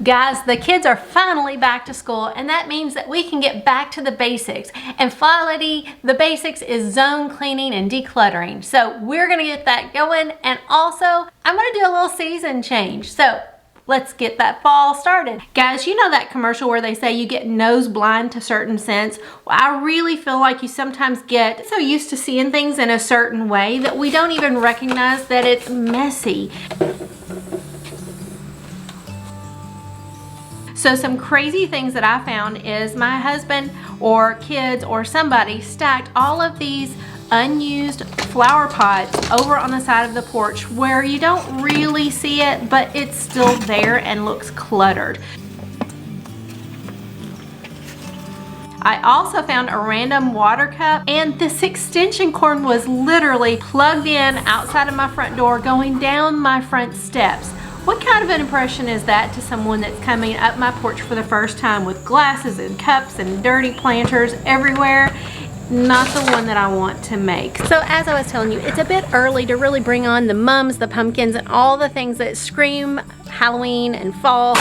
Guys, the kids are finally back to school, and that means that we can get back to the basics. And FlyLady, the basics is zone cleaning and decluttering. So we're gonna get that going, and also I'm gonna do a little season change. So let's get that fall started. Guys, you know that commercial where they say you get nose blind to certain scents? Well, I really feel like you sometimes get so used to seeing things in a certain way that we don't even recognize that it's messy. So some crazy things that I found is my husband or kids or somebody stacked all of these unused flower pots over on the side of the porch where you don't really see it, but it's still there and looks cluttered. I also found a random water cup, and this extension cord was literally plugged in outside of my front door going down my front steps. What kind of an impression is that to someone that's coming up my porch for the first time with glasses and cups and dirty planters everywhere? Not the one that I want to make. So as I was telling you, it's a bit early to really bring on the mums, the pumpkins, and all the things that scream Halloween and fall.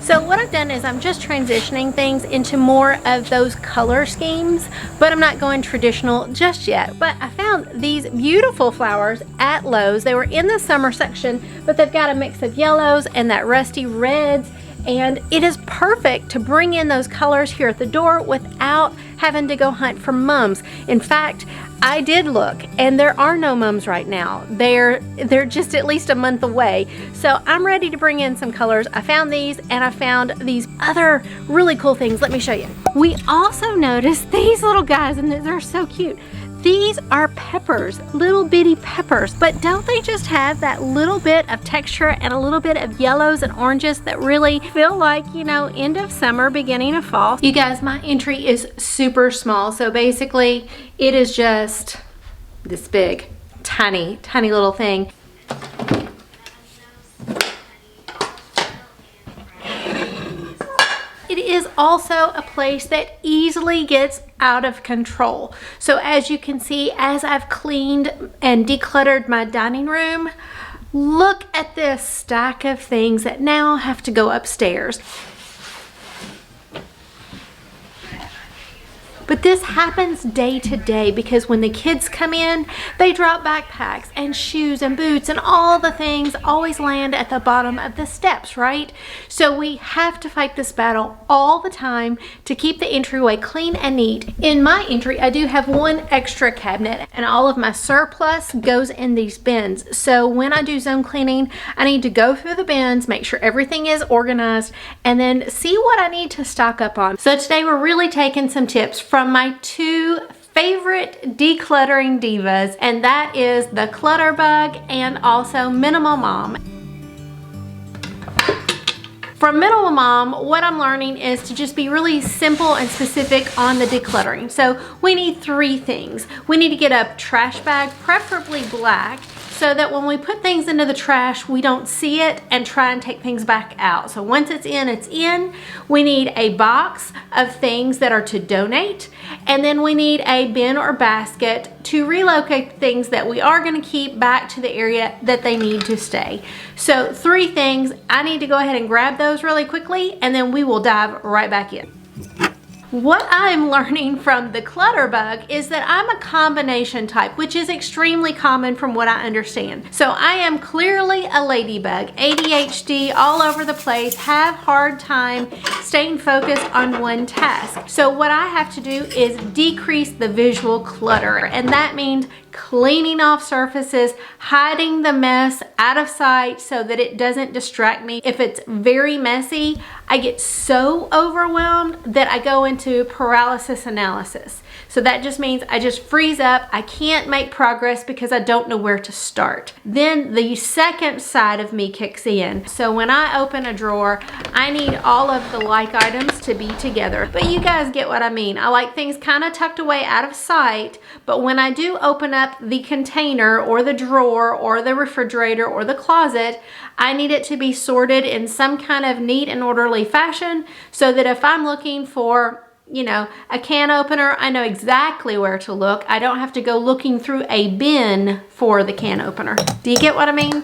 So what I've done is I'm just transitioning things into more of those color schemes, but I'm not going traditional just yet. But I found these beautiful flowers at Lowe's. They were in the summer section, but they've got a mix of yellows and that rusty reds, and it is perfect to bring in those colors here at the door without having to go hunt for mums. In fact, I did look, and there are no mums right now. They're just at least a month away. So I'm ready to bring in some colors. I found these, and I found these other really cool things. Let me show you. We also noticed these little guys, and they're so cute. These are peppers, little bitty peppers, but don't they just have that little bit of texture and a little bit of yellows and oranges that really feel like, you know, end of summer, beginning of fall? You guys, my entry is super small, so basically it is just this big, tiny little thing. It is also a place that easily gets out of control. So as you can see, as I've cleaned and decluttered my dining room, look at this stack of things that now have to go upstairs. But this happens day to day because when the kids come in, they drop backpacks and shoes and boots, and all the things always land at the bottom of the steps, right? So we have to fight this battle all the time to keep the entryway clean and neat. In my entry, I do have one extra cabinet, and all of my surplus goes in these bins. So when I do zone cleaning, I need to go through the bins, make sure everything is organized, and then see what I need to stock up on. So today we're really taking some tips from my two favorite decluttering divas, and that is the ClutterBug and also Minimal Mom. From Minimal Mom, what I'm learning is to just be really simple and specific on the decluttering. So we need three things. We need to get a trash bag, preferably black, so that when we put things into the trash, we don't see it and try and take things back out. So once it's in, it's in. We need a box of things that are to donate, and then we need a bin or basket to relocate things that we are going to keep back to the area that they need to stay. So three things. I need to go ahead and grab those really quickly, and then we will dive right back in. What I'm learning from the ClutterBug is that I'm a combination type, which is extremely common from what I understand. So I am clearly a ladybug, ADHD all over the place, have hard time staying focused on one task. So what I have to do is decrease the visual clutter, and that means cleaning off surfaces, hiding the mess out of sight so that it doesn't distract me. If it's very messy, I get so overwhelmed that I go into paralysis analysis. So that just means I just freeze up. I can't make progress because I don't know where to start. Then the second side of me kicks in. So when I open a drawer, I need all of the like items to be together. But you guys get what I mean. I like things kind of tucked away out of sight, but when I do open up the container or the drawer or the refrigerator or the closet, I need it to be sorted in some kind of neat and orderly fashion so that if I'm looking for you know, a can opener, I know exactly where to look. I don't have to go looking through a bin for the can opener. Do you get what I mean?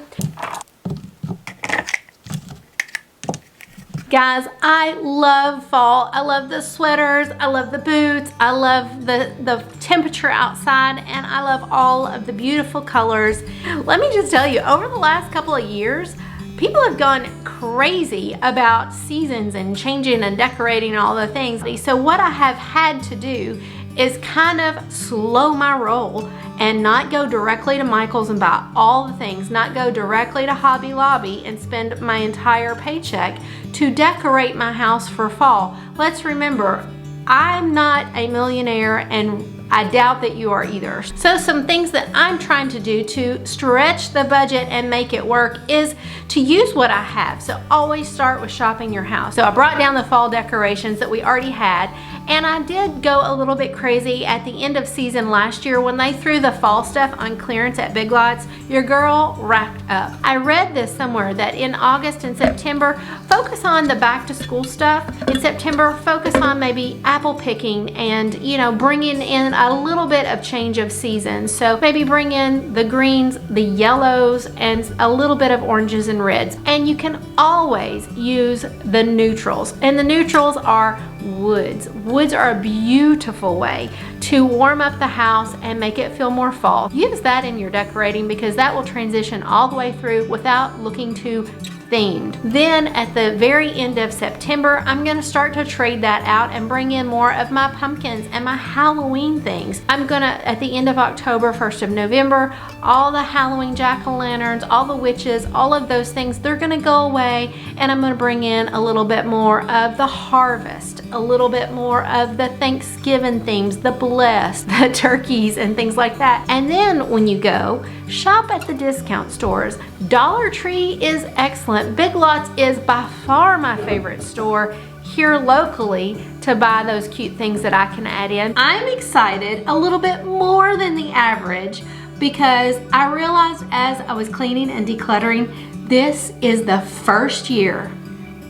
Guys, I love fall. I love the sweaters, I love the boots, I love the temperature outside, and I love all of the beautiful colors. Let me just tell you, over the last couple of years, people have gone crazy about seasons and changing and decorating and all the things. So what I have had to do is kind of slow my roll and not go directly to Michael's and buy all the things, not go directly to Hobby Lobby and spend my entire paycheck to decorate my house for fall. Let's remember, I'm not a millionaire, and I doubt that you are either. So some things that I'm trying to do to stretch the budget and make it work is to use what I have. So always start with shopping your house. So I brought down the fall decorations that we already had, and I did go a little bit crazy at the end of season last year when they threw the fall stuff on clearance at Big Lots. Your girl racked up. I read this somewhere that in August and September, focus on the back to school stuff. In September, focus on maybe apple picking and, you know, bringing in a little bit of change of season. So maybe bring in the greens, the yellows, and a little bit of oranges and reds. And you can always use the neutrals. And the neutrals are woods. Woods are a beautiful way to warm up the house and make it feel more fall. Use that in your decorating because that will transition all the way through without looking too themed. Then at the very end of September, I'm gonna start to trade that out and bring in more of my pumpkins and my Halloween things. I'm gonna, at the end of October, 1st of November, all the Halloween jack-o'-lanterns, all the witches, all of those things, they're gonna go away, and I'm gonna bring in a little bit more of the harvest, a little bit more of the Thanksgiving themes, the blessed, the turkeys and things like that. And then when you go, shop at the discount stores. Dollar Tree is excellent. Big Lots is by far my favorite store here locally to buy those cute things that I can add in. I'm excited a little bit more than the average because I realized as I was cleaning and decluttering, this is the first year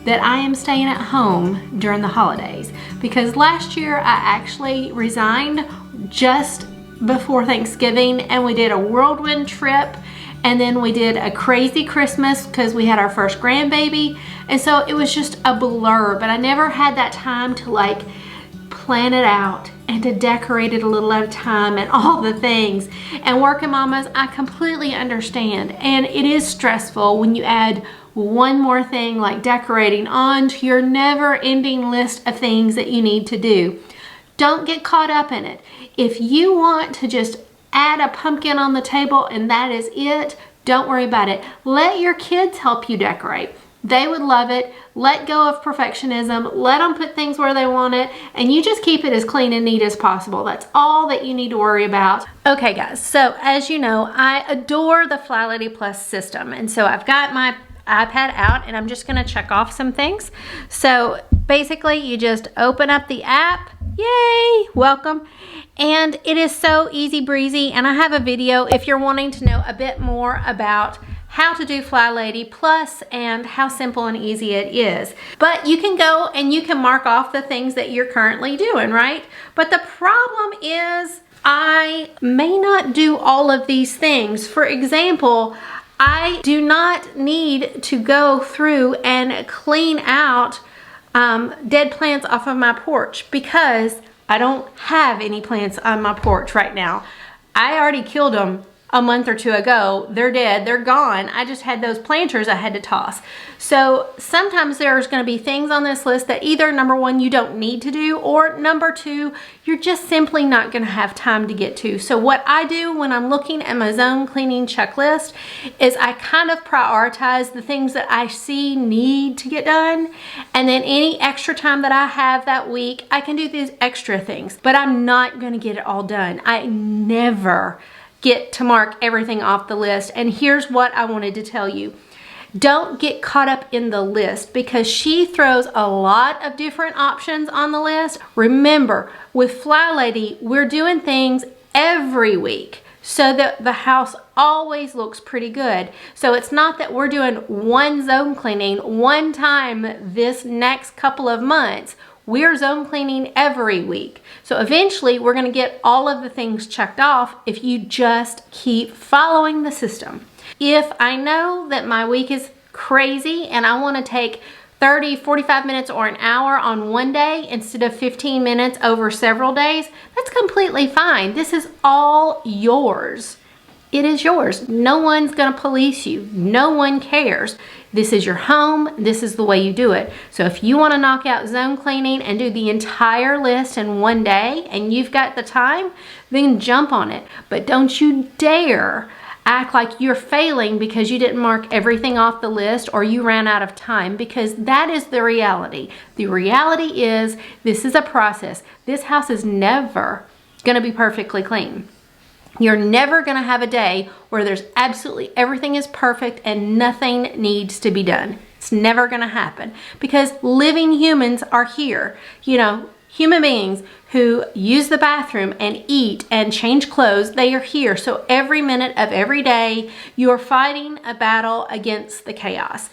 that I am staying at home during the holidays, because last year I actually resigned just before Thanksgiving and we did a whirlwind trip, and then we did a crazy Christmas because we had our first grandbaby, and so it was just a blur. But I never had that time to like plan it out and to decorate it a little at a time and all the things. And working mamas, I completely understand, and it is stressful when you add one more thing like decorating onto your never-ending list of things that you need to do. Don't get caught up in it. If you want to just add a pumpkin on the table and that is it, don't worry about it. Let your kids help you decorate. They would love it. Let go of perfectionism. Let them put things where they want it, and you just keep it as clean and neat as possible. That's all that you need to worry about. Okay guys, so as you know, I adore the FlyLady Plus system, and so I've got my iPad out and I'm just gonna check off some things. So basically you just open up the app, yay, welcome. And it is so easy breezy, and I have a video if you're wanting to know a bit more about how to do FlyLady Plus and how simple and easy it is. But you can go and you can mark off the things that you're currently doing, right? But the problem is I may not do all of these things. For example, I do not need to go through and clean out dead plants off of my porch because I don't have any plants on my porch right now. I already killed them a month or two ago. They're dead, they're gone. I just had those planters I had to toss. So sometimes there's gonna be things on this list that either number one, you don't need to do, or number two, you're just simply not gonna have time to get to. So what I do when I'm looking at my zone cleaning checklist is I kind of prioritize the things that I see need to get done, and then any extra time that I have that week, I can do these extra things, but I'm not gonna get it all done. I never get to mark everything off the list. And here's what I wanted to tell you. Don't get caught up in the list because she throws a lot of different options on the list. Remember, with FlyLady, we're doing things every week so that the house always looks pretty good. So it's not that we're doing one zone cleaning one time this next couple of months. we're zone cleaning every week. So eventually we're gonna get all of the things checked off if you just keep following the system. If I know that my week is crazy and I wanna take 30, 45 minutes or an hour on one day instead of 15 minutes over several days, that's completely fine. This is all yours. It is yours. No one's gonna police you. No one cares. This is your home. This is the way you do it. So if you wanna knock out zone cleaning and do the entire list in one day and you've got the time, then jump on it. But don't you dare act like you're failing because you didn't mark everything off the list or you ran out of time, because that is the reality. The reality is this is a process. This house is never gonna be perfectly clean. You're never gonna have a day where there's absolutely everything is perfect and nothing needs to be done. It's never gonna happen because living humans are here. You know, human beings who use the bathroom and eat and change clothes, they are here. So every minute of every day, you're fighting a battle against the chaos.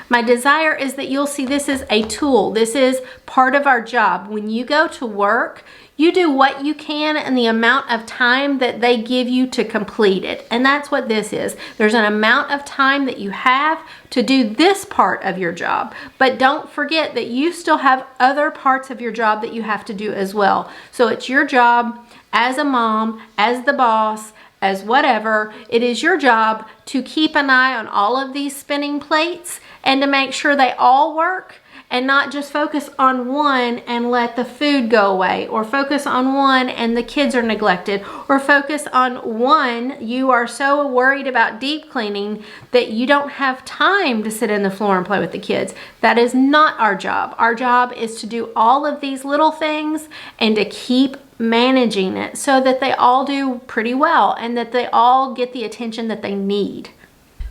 My desire is that you'll see this is a tool. This is part of our job. When you go to work, you do what you can in the amount of time that they give you to complete it. And that's what this is. There's an amount of time that you have to do this part of your job. But don't forget that you still have other parts of your job that you have to do as well. So it's your job as a mom, as the boss, as whatever. It is your job to keep an eye on all of these spinning plates and to make sure they all work, and not just focus on one and let the food go away, or focus on one and the kids are neglected, or focus on one, you are so worried about deep cleaning that you don't have time to sit in the floor and play with the kids. That is not our job. Our job is to do all of these little things and to keep managing it so that they all do pretty well and that they all get the attention that they need.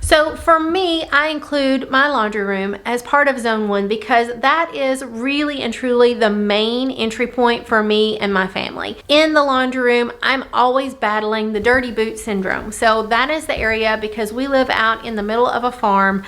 So for me, I include my laundry room as part of Zone 1 because that is really and truly the main entry point for me and my family. In the laundry room, I'm always battling the dirty boot syndrome. So that is the area because we live out in the middle of a farm.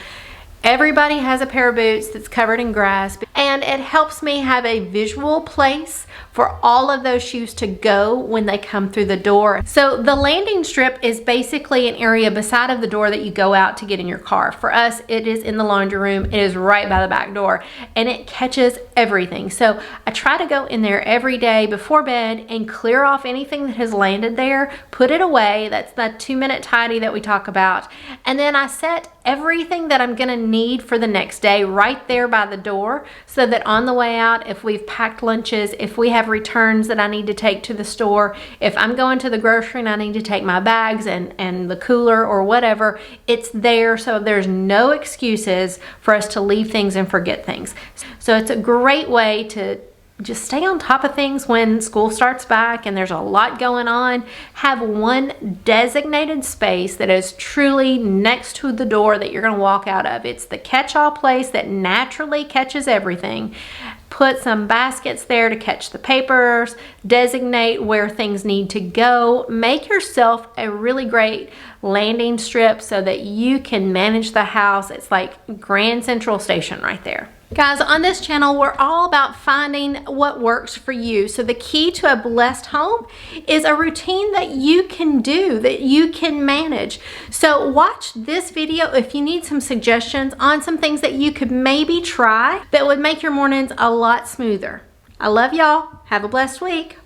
Everybody has a pair of boots that's covered in grass, and it helps me have a visual place for all of those shoes to go when they come through the door. So the landing strip is basically an area beside of the door that you go out to get in your car. For us, it is in the laundry room. It is right by the back door, and it catches everything. So I try to go in there every day before bed and clear off anything that has landed there, put it away. That's the 2-minute tidy that we talk about. And then I set everything that I'm gonna need for the next day right there by the door, so that on the way out, if we've packed lunches, if we have returns that I need to take to the store, if I'm going to the grocery and I need to take my bags and the cooler or whatever, it's there, so there's no excuses for us to leave things and forget things. So it's a great way to just stay on top of things when school starts back and there's a lot going on. Have one designated space that is truly next to the door that you're going to walk out of. It's the catch-all place that naturally catches everything. Put some baskets there to catch the papers, designate where things need to go. Make yourself a really great landing strip so that you can manage the house. It's like Grand Central Station right there. Guys, on this channel, we're all about finding what works for you. So the key to a blessed home is a routine that you can do, that you can manage. So watch this video if you need some suggestions on some things that you could maybe try that would make your mornings a lot smoother. I love y'all. Have a blessed week.